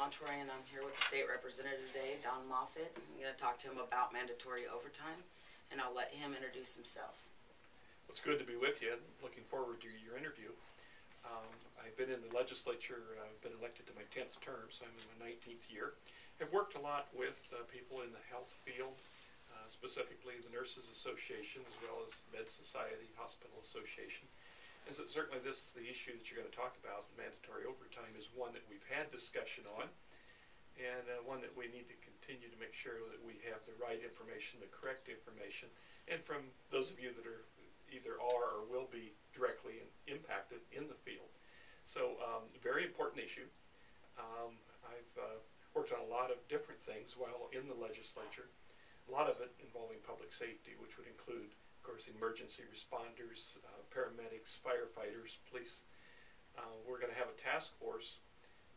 Montour, and I'm here with the state representative today, Don Moffitt. I'm going to talk to him about mandatory overtime, and I'll let him introduce himself. Well, it's good to be with you. I'm looking forward to your interview. I've been in the legislature, I've been elected to my 10th term, so I'm in my 19th year. I've worked a lot with people in the health field, specifically the Nurses Association, as well as Med Society, Hospital Association. And so certainly the issue that you're going to talk about, mandatory overtime, is one that we've had discussion on, and one that we need to continue to make sure that we have the right information, the correct information, and from those of you that are either or will be directly impacted in the field. So very important issue. I've worked on a lot of different things while in the legislature, a lot of it involving public safety, which would include, of course, emergency responders, paramedics, firefighters, police. We're going to have a task force.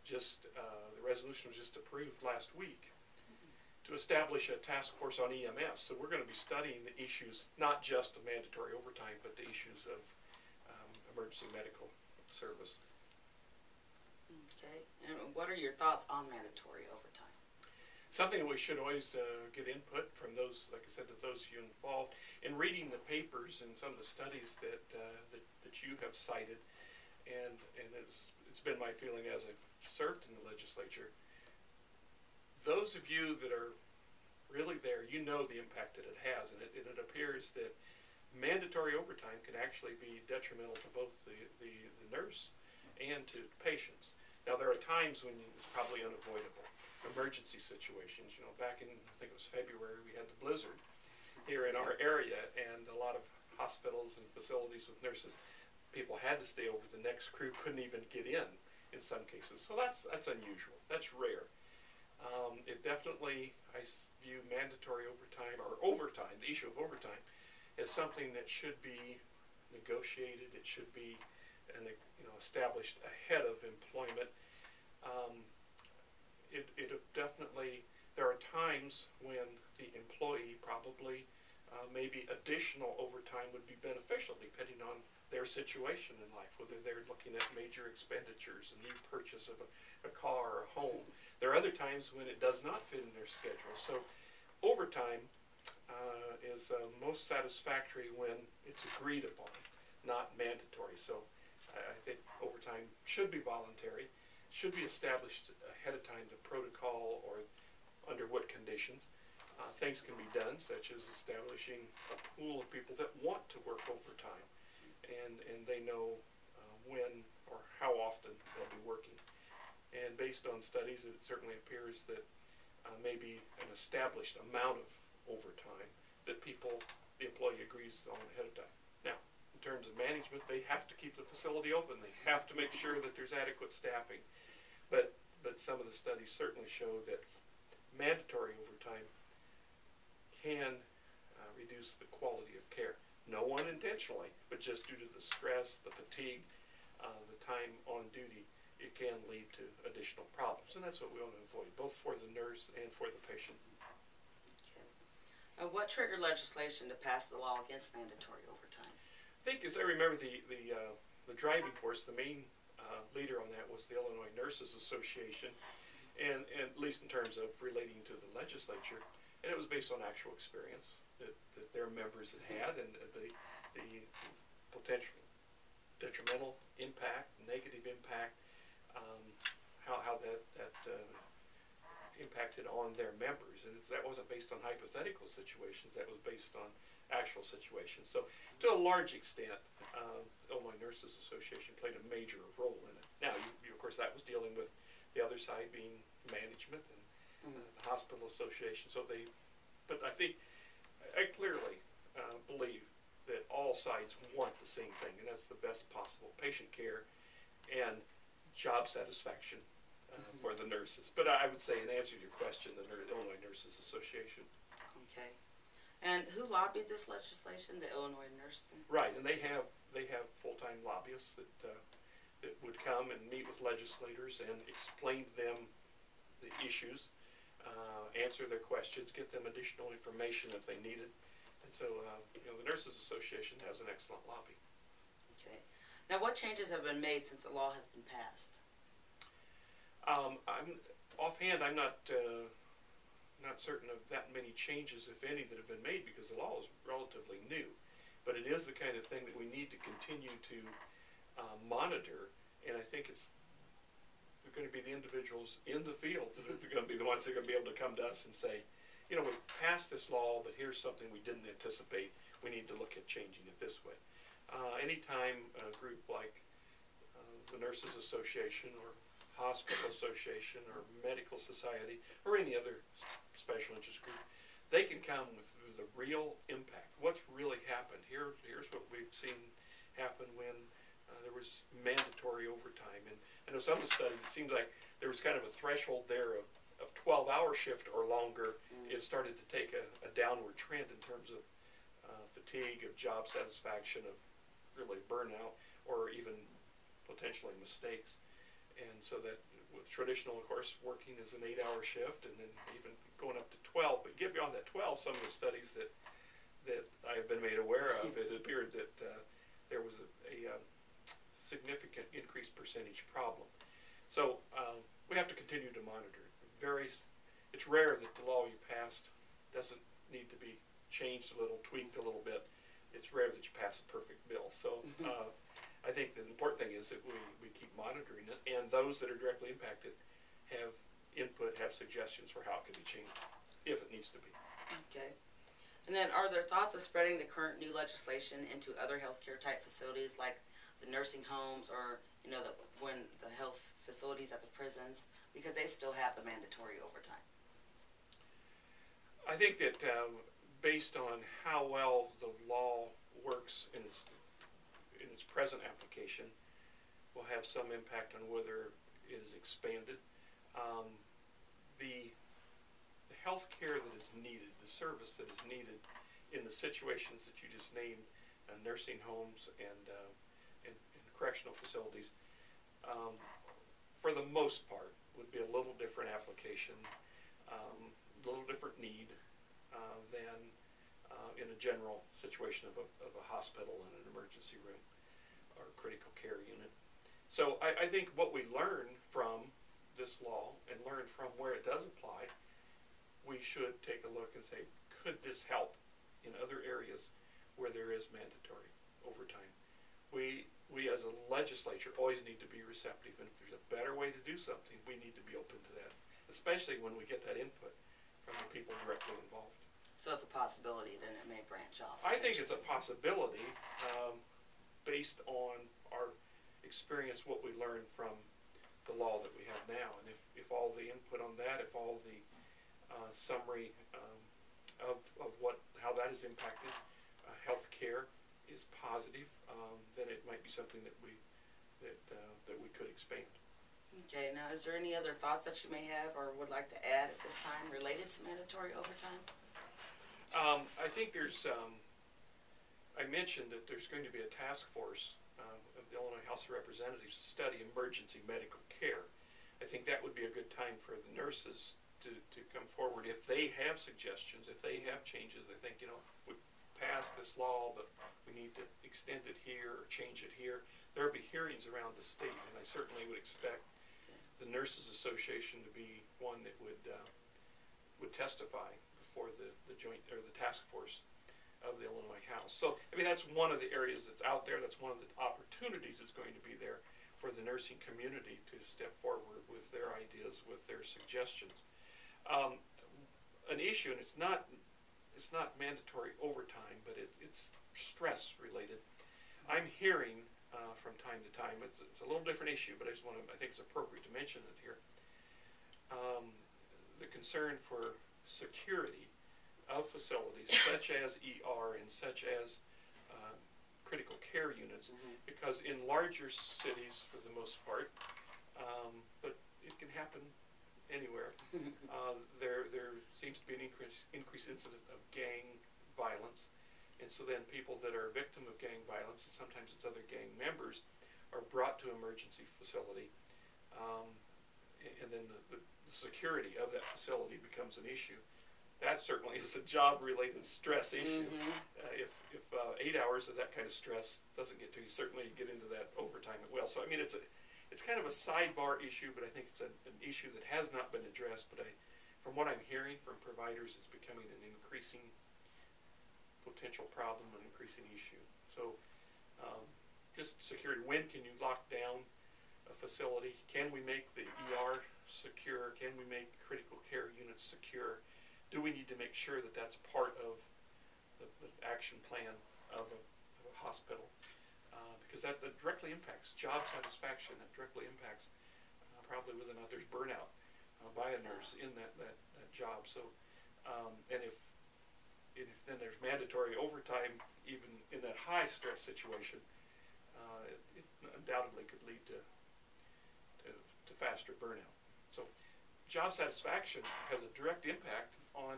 The resolution was just approved last week to establish a task force on EMS. So we're going to be studying the issues, not just of mandatory overtime, but the issues of emergency medical service. Okay. And what are your thoughts on mandatory overtime? Something we should always get input from those, like I said, to those you involved. In reading the papers and some of the studies that you have cited, and it's been my feeling as I've served in the legislature, those of you that are really there, you know the impact that it has, and it appears that mandatory overtime can actually be detrimental to both the nurse and to patients. Now, there are times when it's probably unavoidable. Emergency situations, you know, back in, I think it was February, we had the blizzard here in our area, and a lot of hospitals and facilities with nurses, people had to stay over. The next crew couldn't even get in some cases. So that's unusual. That's rare. It definitely, I view mandatory overtime, or overtime, the issue of overtime, as something that should be negotiated. It should be established ahead of employment. It definitely, there are times when the employee probably maybe additional overtime would be beneficial depending on their situation in life, whether they're looking at major expenditures, a new purchase of a car or a home. There are other times when it does not fit in their schedule. So overtime is most satisfactory when it's agreed upon, not mandatory. So I think overtime should be voluntary, should be established ahead of time, the protocol, or under what conditions. Things can be done, such as establishing a pool of people that want to work overtime, and they know when or how often they'll be working. And based on studies, it certainly appears that maybe an established amount of overtime that the employee agrees on ahead of time. Now, in terms of management, they have to keep the facility open. They have to make sure that there's adequate staffing. But some of the studies certainly show that mandatory overtime can reduce the quality of care. No one intentionally, but just due to the stress, the fatigue, the time on duty, it can lead to additional problems. And that's what we want to avoid, both for the nurse and for the patient. Okay. What triggered legislation to pass the law against mandatory overtime? I think, as I remember, the driving force, the main leader on that was the Illinois Nurses Association, and at least in terms of relating to the legislature, and it was based on actual experience that their members had, and the potential detrimental impact, negative impact, how that impacted on their members. And that wasn't based on hypothetical situations, that was based on actual situations. So to a large extent, the Illinois Nurses Association played a major role in it. Now, of course, that was dealing with the other side being management and the hospital association. But I think, I clearly believe that all sides want the same thing, and that's the best possible patient care and job satisfaction for the nurses. But I would say, in answer to your question, the Illinois Nurses Association. Okay. And who lobbied this legislation? The Illinois Nurses? Right, and they have full-time lobbyists that would come and meet with legislators and explain to them the issues, answer their questions, get them additional information if they need it. And so, the Nurses Association has an excellent lobby. Okay. Now, what changes have been made since the law has been passed? Offhand, I'm not certain of that many changes, if any, that have been made because the law is relatively new. But it is the kind of thing that we need to continue to monitor, and I think they're going to be the individuals in the field that are going to be the ones that are going to be able to come to us and say, you know, we passed this law, but here's something we didn't anticipate. We need to look at changing it this way. Anytime a group like the Nurses Association or Hospital Association or Medical Society or any other special interest group, they can come with the real impact. What's really happened? Here's what we've seen happen when there was mandatory overtime. And I know some of the studies, it seems like there was kind of a threshold there of 12-hour shift or longer. It started to take a downward trend in terms of fatigue, of job satisfaction, of really burnout, or even potentially mistakes. And so that with traditional, of course, working is an 8-hour shift and then even going up to 12. But get beyond that 12, some of the studies that I have been made aware of, it appeared that there was a significant increased percentage problem. So we have to continue to monitor. It's rare that the law you passed doesn't need to be changed a little, tweaked a little bit. It's rare that you pass a perfect bill. So I think the important thing is that we keep monitoring it, and those that are directly impacted have input, have suggestions for how it can be changed, if it needs to be. Okay. And then are there thoughts of spreading the current new legislation into other healthcare type facilities like the nursing homes or, you know, when the health facilities at the prisons, because they still have the mandatory overtime? I think that based on how well the law works in its present application, will have some impact on whether it is expanded. The health care that is needed, the service that is needed in the situations that you just named, nursing homes and correctional facilities, for the most part, would be a little different application, a little different need than in a general situation of a hospital and an emergency room or critical care unit. So I think what we learn from this law and learn from where it does apply, we should take a look and say, could this help in other areas where there is mandatory overtime? We as a legislature always need to be receptive, and if there's a better way to do something, we need to be open to that, especially when we get that input from the people directly involved. So it's a possibility, then it may branch off. I think it's a possibility based on our experience, what we learned from the law that we have now, and if all the input on that, if all the summary of how that is impacted health care is positive, then it might be something that we could expand. Okay, now is there any other thoughts that you may have or would like to add at this time related to mandatory overtime? I think there's, I mentioned that there's going to be a task force of the Illinois House of Representatives to study emergency medical care. I think that would be a good time for the nurses to come forward if they have suggestions, if they have changes. They think, you know, we passed this law, but we need to extend it here or change it here. There will be hearings around the state, and I certainly would expect the Nurses Association to be one that would testify before the joint or the task force of the Illinois House. So, I mean, that's one of the areas that's out there. That's one of the opportunities that's going to be there for the nursing community to step forward with their ideas, with their suggestions. An issue, and it's not mandatory overtime, but it's stress related. I'm hearing from time to time, it's a little different issue, but I think it's appropriate to mention it here. The concern for security of facilities such as ER and such as critical care units, because in larger cities for the most part, but it can happen anywhere, there seems to be an increased incident of gang violence, and so then people that are a victim of gang violence, and sometimes it's other gang members, are brought to emergency facility, and then the security of that facility becomes an issue. That certainly is a job-related stress issue. If 8 hours of that kind of stress doesn't get to you, certainly you get into that overtime as well. So I mean, it's it's kind of a sidebar issue, but I think it's an issue that has not been addressed. But from what I'm hearing from providers, it's becoming an increasing potential problem, an increasing issue. So just security. When can you lock down a facility? Can we make the ER secure? Can we make critical care units secure? Do we need to make sure that that's part of the action plan of a hospital? Because that directly impacts job satisfaction. That directly impacts probably whether or not there's burnout by a nurse in that job. So, and if then there's mandatory overtime, even in that high stress situation, it undoubtedly could lead to faster burnout. So, job satisfaction has a direct impact on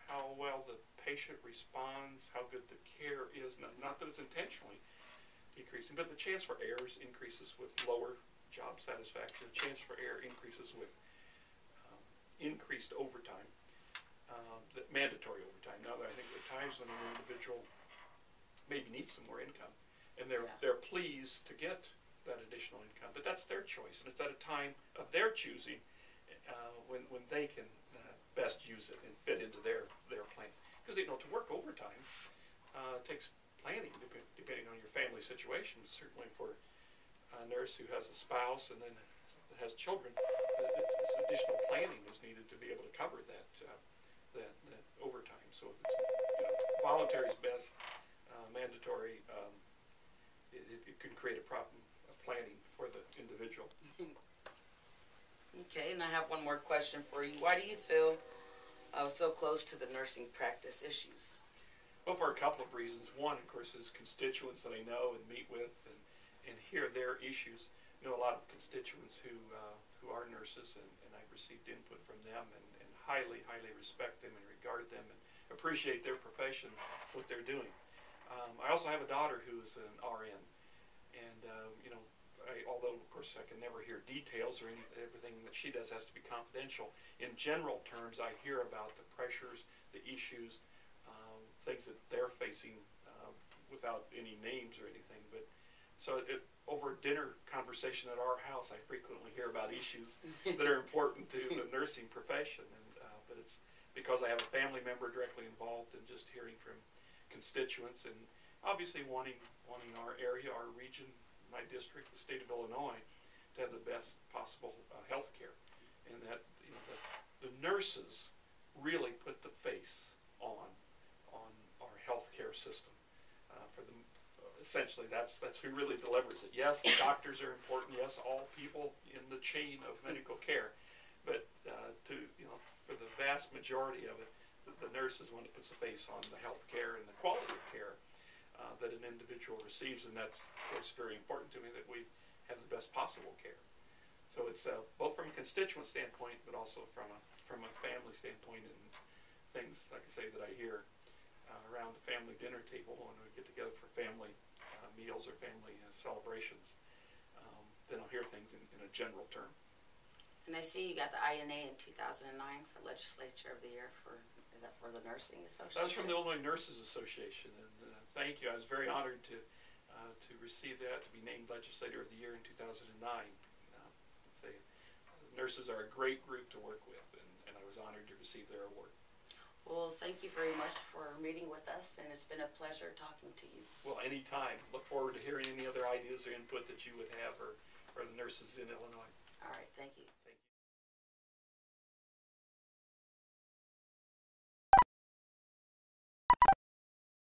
how well the patient responds, how good the care is. Not that it's intentionally decreasing, but the chance for errors increases with lower job satisfaction. The chance for error increases with increased overtime, mandatory overtime. Now, I think there are times when an individual maybe needs some more income, and they're pleased to get that additional income, but that's their choice, and it's at a time of their choosing when they can best use it and fit into their plan. Because to work overtime takes planning, depending on your family situation. Certainly for a nurse who has a spouse and then has children, additional planning is needed to be able to cover that overtime. So if it's voluntary is best, mandatory, it can create a problem of planning for the individual. Okay, and I have one more question for you. Why do you feel so close to the nursing practice issues? Well, for a couple of reasons. One, of course, is constituents that I know and meet with and hear their issues. I know a lot of constituents who are nurses, and I've received input from them and highly respect them and regard them and appreciate their profession, what they're doing. I also have a daughter who's an RN, and although of course I can never hear details or everything that she does has to be confidential. In general terms, I hear about the pressures, the issues, things that they're facing without any names or anything. But so over dinner conversation at our house, I frequently hear about issues that are important to the nursing profession, but it's because I have a family member directly involved, and just hearing from constituents, and obviously wanting our area, our region, my district, the state of Illinois, to have the best possible health care, and that the nurses really put the face on our health care system. For them, essentially, that's who really delivers it. Yes, the doctors are important. Yes, all people in the chain of medical care, but for the vast majority of it, the nurse is one that puts a face on the health care and the quality of care that an individual receives, and that's, of course, very important to me, that we have the best possible care. So it's both from a constituent standpoint, but also from a family standpoint, and things, like I say, that I hear around the family dinner table when we get together for family meals or family celebrations. Then I'll hear things in a general term. And I see you got the INA in 2009 for Legislature of the Year is that for the Nursing Association? That was from the Illinois Nurses Association, and thank you. I was very honored to receive that, to be named Legislator of the Year in 2009. Nurses are a great group to work with, and I was honored to receive their award. Well, thank you very much for meeting with us, and it's been a pleasure talking to you. Well, anytime. Look forward to hearing any other ideas or input that you would have, or the nurses in Illinois. All right, thank you.